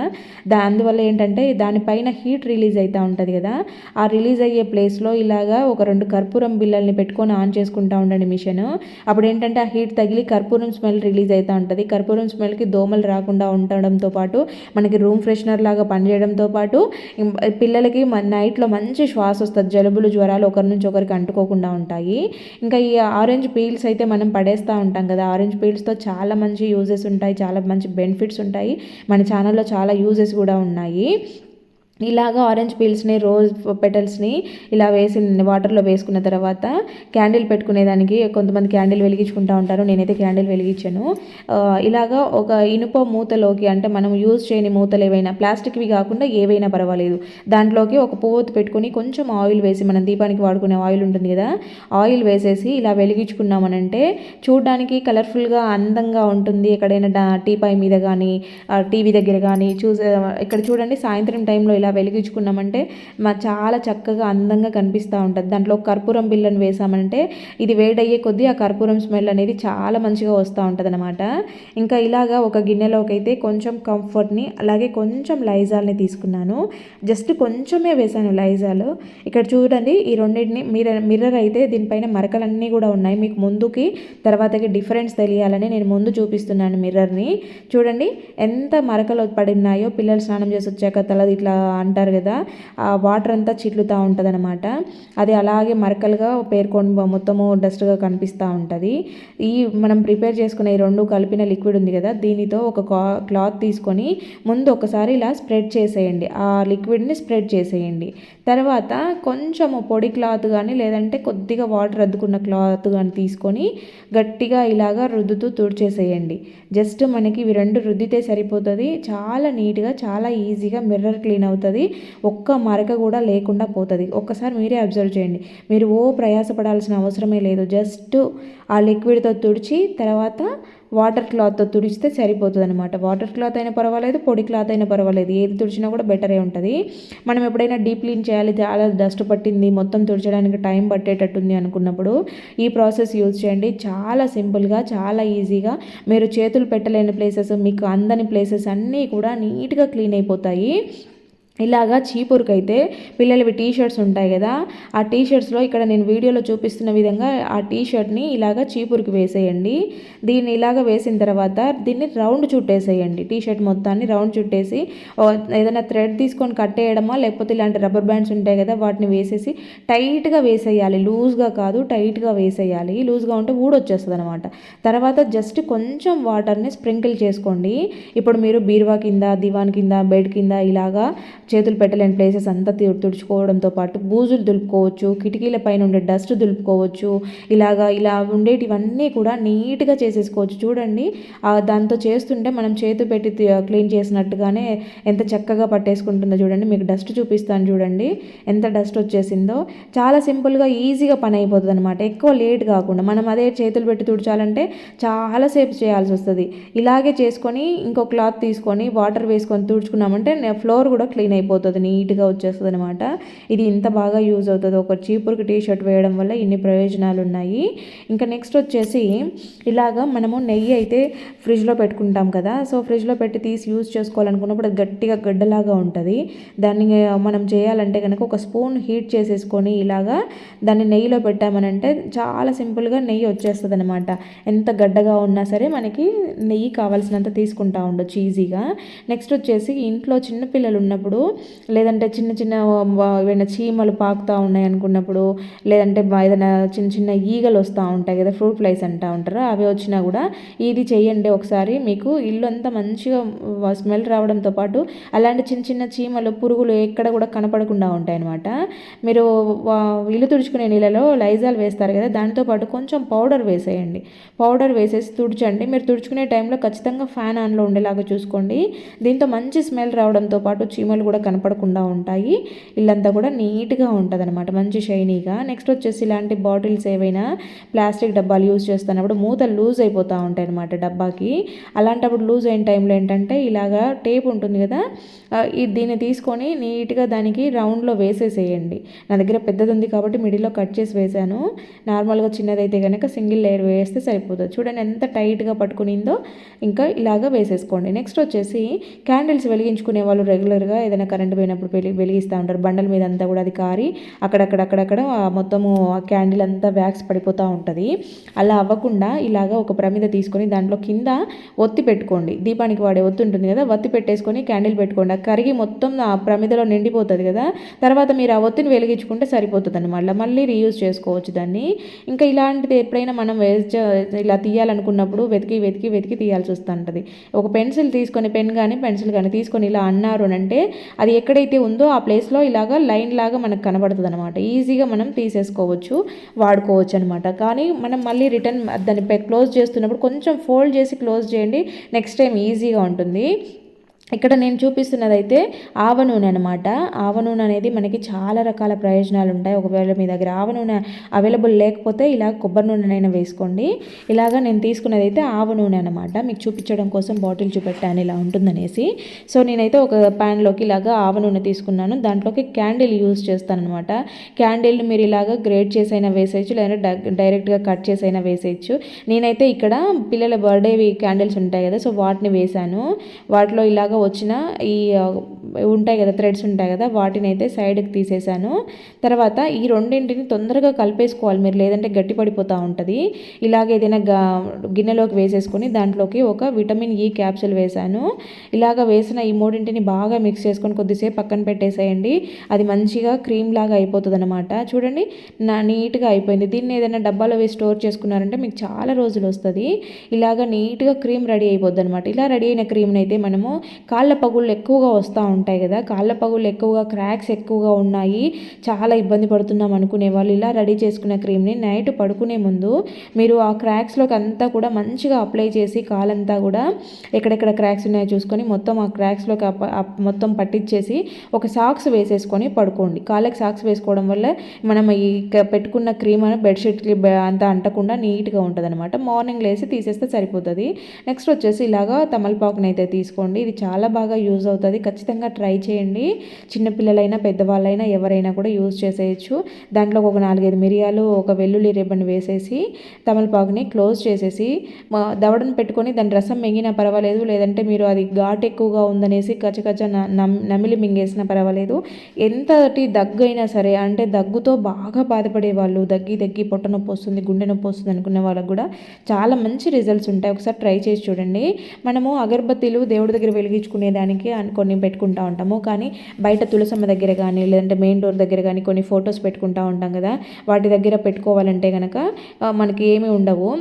అందువల్ల ఏంటంటే దానిపైన హీట్ రిలీజ్ అవుతూ ఉంటుంది కదా, ఆ రిలీజ్ అయ్యే ప్లేస్లో ఇలాగా ఒక 2 కర్పూరం బిళ్ళల్ని పెట్టుకొని ఆన్ చేసుకుంటూ ఉండండి మిషన్. అప్పుడు ఏంటంటే ఆ హీట్ తగిలి కర్పూరం స్మెల్ రిలీజ్ అవుతూ ఉంటుంది. కర్పూరం స్మెల్కి దోమలు రాకుండా ఉండడంతో పాటు మనకి రూమ్ ఫ్రెషనర్ లాగా పనిచేయడంతో పాటు పిల్లలకి నైట్లో మంచి శ్వాస వస్తుంది, జలుబులు జ్వరాలు ఒకరి నుంచి ఒకరికి అంటుకోకుండా ఉంటాయి. ఇంకా ఈ ఆరెంజ్ పీల్స్ అయితే మనం పడేస్తూ ఉంటాం కదా, ఆరెంజ్ పీల్స్తో చాలా మంచి యూజెస్ ఉంటాయి, చాలా మంచి బెనిఫిట్స్ ఉంటాయి. మన ఛానల్లో చాలా యూజెస్ కూడా ఉన్నాయి. ఇలాగా ఆరెంజ్ పీల్స్ని రోజ్ పెటల్స్ని ఇలా వేసి వాటర్లో వేసుకున్న తర్వాత క్యాండిల్ పెట్టుకునేదానికి కొంతమంది క్యాండిల్ వెలిగించుకుంటూ ఉంటారు. నేనైతే క్యాండిల్ వెలిగించాను. ఇలాగా ఒక ఇనుప మూతలోకి, అంటే మనం యూజ్ చేయని మూతలు ఏవైనా ప్లాస్టిక్వి కాకుండా ఏవైనా పర్వాలేదు, దాంట్లోకి ఒక పువ్వొత్తు పెట్టుకొని కొంచెం ఆయిల్ వేసి, మనం దీపానికి వాడుకునే ఆయిల్ ఉంటుంది కదా, ఆయిల్ వేసేసి ఇలా వెలిగించుకున్నామనంటే చూడడానికి కలర్ఫుల్గా అందంగా ఉంటుంది. ఎక్కడైనా టీపాయ్ మీద కానీ టీవీ దగ్గర కానీ ఇక్కడ చూడండి, సాయంత్రం టైంలో ఇలా వెలిగించుకున్నామంటే చాలా చక్కగా అందంగా కనిపిస్తూ ఉంటుంది. దాంట్లో కర్పూరం బిళ్ళను వేసామంటే ఇది వేడయ్యే కొద్దీ ఆ కర్పూరం స్మెల్ అనేది చాలా మంచిగా వస్తూ ఉంటుంది అనమాట. ఇంకా ఇలాగా ఒక గిన్నెలోకి అయితే కొంచెం కంఫర్ట్ని అలాగే కొంచెం లైజాల్ని తీసుకున్నాను. జస్ట్ కొంచెమే వేసాను లైజాల్. ఇక్కడ చూడండి, ఈ రెండింటిని మిర్రర్ అయితే దీనిపైన మరకలన్నీ కూడా ఉన్నాయి. మీకు ముందుకి తర్వాతకి డిఫరెన్స్ తెలియాలని నేను ముందు చూపిస్తున్నాను మిర్రర్ని. చూడండి ఎంత మరకలు పడినాయో. పిల్లలు స్నానం చేసి వచ్చాక తలది ఇట్లా అంటారు కదా, ఆ వాటర్ అంతా చిట్లుతూ ఉంటుంది అనమాట. అది అలాగే మరకలుగా పేర్కొని మొత్తము డస్ట్గా కనిపిస్తూ ఉంటుంది. ఈ మనం ప్రిపేర్ చేసుకునే ఈ రెండు కలిపిన లిక్విడ్ ఉంది కదా, దీనితో ఒక క్లాత్ తీసుకొని ముందు ఒకసారి ఇలా స్ప్రెడ్ చేసేయండి. ఆ లిక్విడ్ని స్ప్రెడ్ చేసేయండి. తర్వాత కొంచెము పొడి క్లాత్ కానీ లేదంటే కొద్దిగా వాటర్ అద్దుకున్న క్లాత్ కానీ తీసుకొని గట్టిగా ఇలాగా రుద్దుతూ తుడిచేసేయండి. జస్ట్ మనకి ఇవి రెండు రుద్దితే సరిపోతుంది. చాలా నీట్గా చాలా ఈజీగా మిర్రర్ క్లీన్ అవుతుంది. ఒక్క మరక కూడా లేకుండా పోతుంది. ఒక్కసారి మీరే అబ్జర్వ్ చేయండి. మీరు ప్రయాసపడాల్సిన అవసరమే లేదు. జస్ట్ ఆ లిక్విడ్తో తుడిచి తర్వాత వాటర్ క్లాత్తో తుడిస్తే సరిపోతుంది అనమాట. వాటర్ క్లాత్ అయినా పర్వాలేదు, పొడి క్లాత్ అయినా పర్వాలేదు, ఏది తుడిచినా కూడా బెటరే ఉంటుంది. మనం ఎప్పుడైనా డీప్ క్లీన్ చేయాలి, చాలా డస్ట్ పట్టింది, మొత్తం తుడిచడానికి టైం పట్టేటట్టుంది అనుకున్నప్పుడు ఈ ప్రాసెస్ యూజ్ చేయండి. చాలా సింపుల్గా చాలా ఈజీగా మీరు చేతులు పెట్టలేని ప్లేసెస్, మీకు అందని ప్లేసెస్ అన్నీ కూడా నీట్గా క్లీన్ అయిపోతాయి. ఇలాగా చీపురుకైతే పిల్లలవి టీ షర్ట్స్ ఉంటాయి కదా, ఆ టీ షర్ట్స్లో ఇక్కడ నేను వీడియోలో చూపిస్తున్న విధంగా ఆ టీ షర్ట్ని ఇలాగా చీపురుకి వేసేయండి. దీన్ని ఇలాగ వేసిన తర్వాత దీన్ని రౌండ్ చుట్టేసేయండి. టీ షర్ట్ మొత్తాన్ని రౌండ్ చుట్టేసి ఏదైనా థ్రెడ్ తీసుకొని కట్టేయడమా, లేకపోతే ఇలాంటి రబ్బర్ బ్యాండ్స్ ఉంటాయి కదా వాటిని వేసేసి టైట్గా వేసేయాలి. లూజ్గా కాదు, టైట్గా వేసేయాలి. లూజ్గా ఉంటే ఊడొచ్చేస్తుంది అనమాట. తర్వాత జస్ట్ కొంచెం వాటర్ని స్ప్రింకిల్ చేసుకోండి. ఇప్పుడు మీరు బీరువా కింద, దివాన్ కింద, బెడ్ కింద ఇలాగా చేతులు పెట్టలేని ప్లేసెస్ అంతా తుడుచుకోవడంతో పాటు బూజులు దులుపుకోవచ్చు, కిటికీల పైన ఉండే డస్ట్ దులుపుకోవచ్చు. ఇలా ఉండేటివన్నీ కూడా నీట్గా చేసేసుకోవచ్చు. చూడండి, దాంతో చేస్తుంటే మనం చేతు పెట్టి క్లీన్ చేసినట్టుగానే ఎంత చక్కగా పట్టేసుకుంటుందో చూడండి. మీకు డస్ట్ చూపిస్తాను చూడండి, ఎంత డస్ట్ వచ్చేసిందో. చాలా సింపుల్గా ఈజీగా పని అయిపోతుంది అనమాట. ఎక్కువ లేట్ కాకుండా మనం అదే చేతులు పెట్టి తుడిచాలంటే చాలాసేపు చేయాల్సి వస్తుంది. ఇలాగే చేసుకొని ఇంకో క్లాత్ తీసుకొని వాటర్ వేసుకొని తుడుచుకున్నామంటే ఫ్లోర్ కూడా క్లీన్ అయిపోతుంది, నీట్గా వచ్చేస్తుంది అనమాట. ఇది ఇంత బాగా యూజ్ అవుతుంది. ఒక చీపురుకి టీ షర్ట్ వేయడం వల్ల ఇన్ని ప్రయోజనాలు ఉన్నాయి. ఇంకా నెక్స్ట్ వచ్చేసి ఇలాగా మనము నెయ్యి అయితే ఫ్రిడ్జ్లో పెట్టుకుంటాం కదా, సో ఫ్రిడ్జ్లో పెట్టి తీసి యూజ్ చేసుకోవాలనుకున్నప్పుడు అది గట్టిగా గడ్డలాగా ఉంటుంది. దాన్ని మనం చేయాలంటే కనుక ఒక స్పూన్ హీట్ చేసేసుకొని ఇలాగా దాన్ని నెయ్యిలో పెట్టామనంటే చాలా సింపుల్గా నెయ్యి వచ్చేస్తుంది అనమాట. ఎంత గడ్డగా ఉన్నా సరే మనకి నెయ్యి కావాల్సినంత తీసుకుంటా ఉండొచ్చు ఈజీగా. నెక్స్ట్ వచ్చేసి ఇంట్లో చిన్నపిల్లలు ఉన్నప్పుడు, లేదంటే చిన్న చిన్న ఏమైనా చీమలు పాకుతూ ఉన్నాయి అనుకున్నప్పుడు, లేదంటే ఏదైనా చిన్న చిన్న ఈగలు వస్తూ ఉంటాయి కదా, ఫ్రూట్ ఫ్లైస్ అంటూ ఉంటారు, అవి వచ్చినా కూడా ఇది చేయండి ఒకసారి. మీకు ఇల్లు అంతా మంచిగా స్మెల్ రావడంతో పాటు అలాంటి చిన్న చిన్న చీమలు, పురుగులు ఎక్కడ కూడా కనపడకుండా ఉంటాయి అనమాట. మీరు ఇల్లు తుడుచుకునే నీళ్ళలో లైజాల్ వేస్తారు కదా, దానితో పాటు కొంచెం పౌడర్ వేసేయండి. పౌడర్ వేసేసి తుడిచండి. మీరు తుడుచుకునే టైంలో ఖచ్చితంగా ఫ్యాన్ ఆన్లో ఉండేలాగా చూసుకోండి. దీంతో మంచి స్మెల్ రావడంతో పాటు చీమలు కూడా కనపడకుండా ఉంటాయి. ఇల్లంతా కూడా నీట్గా ఉంటుంది అనమాట, మంచి షైనీగా. నెక్స్ట్ వచ్చేసి ఇలాంటి బాటిల్స్ ఏవైనా ప్లాస్టిక్ డబ్బాలు యూజ్ చేస్తున్నప్పుడు మూతలు లూజ్ అయిపోతూ ఉంటాయి అనమాట డబ్బాకి. అలాంటప్పుడు లూజ్ అయిన టైంలో ఏంటంటే ఇలాగా టేప్ ఉంటుంది కదా, దీన్ని తీసుకొని నీట్గా దానికి రౌండ్లో వేసేసేయండి. నా దగ్గర పెద్దది ఉంది కాబట్టి మిడిల్లో కట్ చేసి వేసాను. నార్మల్గా చిన్నదైతే కనుక సింగిల్ లేయర్ వేస్తే సరిపోతుంది. చూడండి ఎంత టైట్గా పట్టుకునిందో. ఇంకా ఇలాగా వేసేసుకోండి. నెక్స్ట్ వచ్చేసి క్యాండిల్స్ వెలిగించుకునే వాళ్ళు రెగ్యులర్గా ఏదైనా కరెంట్ పోయినప్పుడు వెలిగిస్తూ ఉంటారు. బండల మీద అంతా కూడా అది కారి అక్కడక్కడ మొత్తము ఆ క్యాండిల్ అంతా వ్యాక్స్ పడిపోతూ ఉంటుంది. అలా అవ్వకుండా ఇలాగా ఒక ప్రమిద తీసుకొని దాంట్లో కింద ఒత్తి పెట్టుకోండి. దీపానికి వాడే ఒత్తి ఉంటుంది కదా, ఒత్తి పెట్టేసుకొని క్యాండిల్ పెట్టుకోండి. కరిగి మొత్తం ఆ ప్రమిదలో నిండిపోతుంది కదా, తర్వాత మీరు ఆ ఒత్తిని వెలిగించుకుంటే సరిపోతుంది అనమాట. మళ్ళీ రీయూజ్ చేసుకోవచ్చు దాన్ని. ఇంకా ఇలాంటిది ఎప్పుడైనా మనం ఇలా తీయాలనుకున్నప్పుడు వెతికి తీయాల్సి వస్తుంటుంది. ఒక పెన్సిల్ తీసుకొని, పెన్ కానీ పెన్సిల్ కానీ తీసుకొని ఇలా అన్నారు అంటే అది ఎక్కడైతే ఉందో ఆ ప్లేస్లో ఇలాగ లైన్ లాగా మనకు కనబడుతుంది అనమాట. ఈజీగా మనం తీసేసుకోవచ్చు, వాడుకోవచ్చు అనమాట. కానీ మనం మళ్ళీ రిటర్న్ దాన్ని క్లోజ్ చేస్తున్నప్పుడు కొంచెం ఫోల్డ్ చేసి క్లోజ్ చేయండి, నెక్స్ట్ టైం ఈజీగా ఉంటుంది. ఇక్కడ నేను చూపిస్తున్నదైతే ఆవ నూనె అనమాట. ఆవ నూనె అనేది మనకి చాలా రకాల ప్రయోజనాలు ఉంటాయి. ఒకవేళ మీ దగ్గర ఆవ నూనె అవైలబుల్ లేకపోతే ఇలా కొబ్బరి నూనెనైనా వేసుకోండి. ఇలాగా నేను తీసుకున్నది అయితే ఆవ నూనె అనమాట. మీకు చూపించడం కోసం బాటిల్ చూపెట్టాను ఇలా ఉంటుందనేసి. సో నేనైతే ఒక ప్యాన్లోకి ఇలాగా ఆవ నూనె తీసుకున్నాను. దాంట్లోకి క్యాండిల్ యూజ్ చేస్తానమాట. క్యాండిల్ని మీరు ఇలాగా గ్రేట్ చేసైనా వేసేయచ్చు, లేదా డైరెక్ట్గా కట్ చేసైనా వేసేయచ్చు. నేనైతే ఇక్కడ పిల్లల బర్త్డేవి క్యాండిల్స్ ఉంటాయి కదా, సో వాటిని వేశాను. వాటిలో ఇలాగ వచ్చిన ఈ ఉంటాయి కదా, థ్రెడ్స్ ఉంటాయి కదా, వాటిని అయితే సైడ్కి తీసేసాను. తర్వాత ఈ రెండింటిని తొందరగా కలిపేసుకోవాలి మీరు, లేదంటే గట్టి పడిపోతూ ఉంటుంది. ఇలాగ ఏదైనా గిన్నెలోకి వేసేసుకొని దాంట్లోకి ఒక విటమిన్ ఈ క్యాప్సూల్ వేసాను. ఇలాగ వేసిన ఈ మూడింటిని బాగా మిక్స్ చేసుకొని కొద్దిసేపు పక్కన పెట్టేసేయండి. అది మంచిగా క్రీమ్ లాగా అయిపోతుంది అనమాట. చూడండి నీట్గా అయిపోయింది. దీన్ని ఏదైనా డబ్బాలో వేసి స్టోర్ చేసుకున్నారంటే మీకు చాలా రోజులు వస్తుంది. ఇలాగ నీట్గా క్రీమ్ రెడీ అయిపోద్ది అనమాట. ఇలా రెడీ అయిన క్రీమ్ని అయితే మనము కాళ్ళ పగుళ్ళు ఎక్కువగా వస్తూ ఉంటాయి కదా, కాళ్ళ పగుళ్ళు ఎక్కువగా, క్రాక్స్ ఎక్కువగా ఉన్నాయి, చాలా ఇబ్బంది పడుతున్నాం అనుకునే వాళ్ళు ఇలా రెడీ చేసుకున్న క్రీమ్ని నైట్ పడుకునే ముందు మీరు ఆ క్రాక్స్లోకి అంతా కూడా మంచిగా అప్లై చేసి కాలంతా కూడా ఎక్కడెక్కడ క్రాక్స్ ఉన్నాయో చూసుకొని మొత్తం ఆ క్రాక్స్లోకి మొత్తం పట్టించేసి ఒక సాక్స్ వేసేసుకొని పడుకోండి. కాళ్ళకి సాక్స్ వేసుకోవడం వల్ల మనం ఈ పెట్టుకున్న క్రీమ్ అని బెడ్షీట్కి అంతా అంటకుండా నీట్గా ఉంటుంది అనమాట. మార్నింగ్ లేసి తీసేస్తే సరిపోతుంది. నెక్స్ట్ వచ్చేసి ఇలాగా తమలపాకుని అయితే తీసుకోండి. ఇది చాలా బాగా యూజ్ అవుతుంది, ఖచ్చితంగా ట్రై చేయండి. చిన్నపిల్లలైనా పెద్దవాళ్ళైనా ఎవరైనా కూడా యూజ్ చేసేయచ్చు. దాంట్లో ఒక 4-5 మిరియాలు, ఒక వెల్లుల్లి రిబ్బన్ వేసేసి తమలపాకుని క్లోజ్ చేసేసి దవడను పెట్టుకొని దాని రసం మింగినా పర్వాలేదు, లేదంటే మీరు అది ఘాటు ఎక్కువగా ఉందనేసి కచ్చకచ్చ నమిలి మింగేసినా పర్వాలేదు. ఎంతటి దగ్గు అయినా సరే, అంటే దగ్గుతో బాగా బాధపడే వాళ్ళు, దగ్గి పొట్ట నొప్పి వస్తుంది, గుండె నొప్పి వస్తుంది అనుకునే వాళ్ళకు కూడా చాలా మంచి రిజల్ట్స్ ఉంటాయి. ఒకసారి ట్రై చేసి చూడండి. మనము అగరబత్తీలు దేవుడి దగ్గర వెలిగించుకునేదానికి కొన్ని పెట్టుకుంటూ ఉంటాము, కానీ బయట తులసమ్మ దగ్గర కానీ, లేదంటే మెయిన్ డోర్ దగ్గర కానీ కొన్ని ఫొటోస్ పెట్టుకుంటూ ఉంటాం కదా, వాటి దగ్గర పెట్టుకోవాలంటే కనుక మనకి ఏమీ ఉండవు.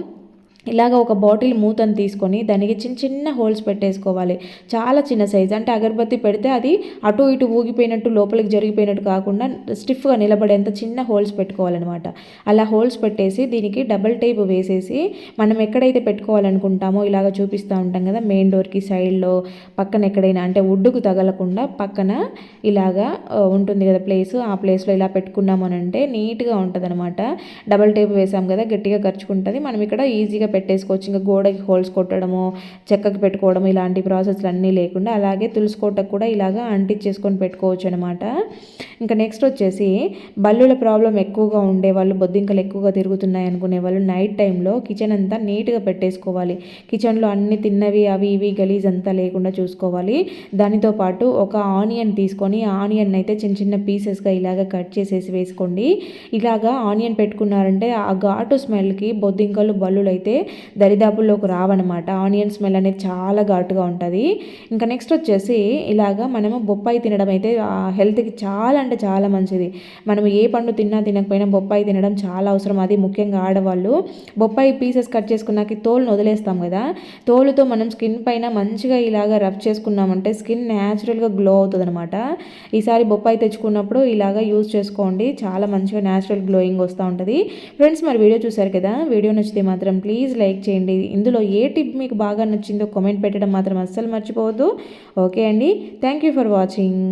ఇలాగ ఒక బాటిల్ మూతను తీసుకొని దానికి చిన్న చిన్న హోల్స్ పెట్టేసుకోవాలి. చాలా చిన్న సైజు, అంటే అగరబత్తి పెడితే అది అటు ఇటు ఊగిపోయినట్టు లోపలికి జరిగిపోయినట్టు కాకుండా స్టిఫ్గా నిలబడేంత చిన్న హోల్స్ పెట్టుకోవాలన్నమాట. అలా హోల్స్ పెట్టేసి దీనికి డబల్ టేప్ వేసేసి మనం ఎక్కడైతే పెట్టుకోవాలనుకుంటామో ఇలాగ చూపిస్తూ ఉంటాం కదా, మెయిన్ డోర్కి సైడ్లో పక్కన ఎక్కడైనా, అంటే వుడ్డుకు తగలకుండా పక్కన ఇలాగా ఉంటుంది కదా ప్లేస్, ఆ ప్లేస్లో ఇలా పెట్టుకున్నాము అని అంటే నీట్గా ఉంటుంది అనమాట. డబల్ టేప్ వేసాం కదా, గట్టిగా ఖర్చుకుంటుంది. మనం ఇక్కడ ఈజీగా పెట్టేసుకోవచ్చు. ఇంకా గోడకి హోల్స్ కొట్టడము, చెక్కకి పెట్టుకోవడం ఇలాంటి ప్రాసెస్లు అన్నీ లేకుండా అలాగే తులసి కోటకు కూడా ఇలాగా అంటించేసుకొని పెట్టుకోవచ్చు అనమాట. ఇంకా నెక్స్ట్ వచ్చేసి బల్లుల ప్రాబ్లం ఎక్కువగా ఉండేవాళ్ళు, బొద్దింకలు ఎక్కువగా తిరుగుతున్నాయి అనుకునే వాళ్ళు నైట్ టైంలో కిచెన్ అంతా నీట్గా పెట్టేసుకోవాలి. కిచెన్లో అన్ని తిన్నవి అవి ఇవి గలీజ్ అంతా లేకుండా చూసుకోవాలి. దానితో పాటు ఒక ఆనియన్ తీసుకొని ఆనియన్ అయితే చిన్న చిన్న పీసెస్గా ఇలాగ కట్ చేసేసి వేసుకోండి. ఇలాగా ఆనియన్ పెట్టుకున్నారంటే ఆ ఘాటు స్మెల్కి బొద్దింకలు బల్లులు అయితే దరిదాపుల్లోకి రావన్నమాట. ఆనియన్ స్మెల్ అనేది చాలా ఘాటుగా ఉంటుంది. ఇంకా నెక్స్ట్ వచ్చేసి ఇలాగా మనము బొప్పాయి తినడం అయితే హెల్త్కి చాలా అంటే చాలా మంచిది. మనం ఏ పండు తిన్నా తినకపోయినా బొప్పాయి తినడం చాలా అవసరం. అది ముఖ్యంగా ఆడవాళ్ళు బొప్పాయి పీసెస్ కట్ చేసుకున్నాక తోలును వదిలేస్తాం కదా, తోలుతో మనం స్కిన్ పైన మంచిగా ఇలాగా రబ్ చేసుకున్నామంటే స్కిన్ న్యాచురల్గా గ్లో అవుతుంది అనమాట. ఈసారి బొప్పాయి తెచ్చుకున్నప్పుడు ఇలాగా యూజ్ చేసుకోండి, చాలా మంచిగా న్యాచురల్ గ్లోయింగ్ వస్తూ ఉంటుంది. ఫ్రెండ్స్, మరి వీడియో చూసారు కదా, వీడియో నచ్చితే మాత్రం ప్లీజ్ లైక్ చేయండి. ఇందులో ఏ టిప్ మీకు బాగా నచ్చిందో కామెంట్ పెట్టడం మాత్రం అస్సలు మర్చిపోవద్దు. ఓకే అండి, థ్యాంక్ యూ ఫర్ వాచింగ్.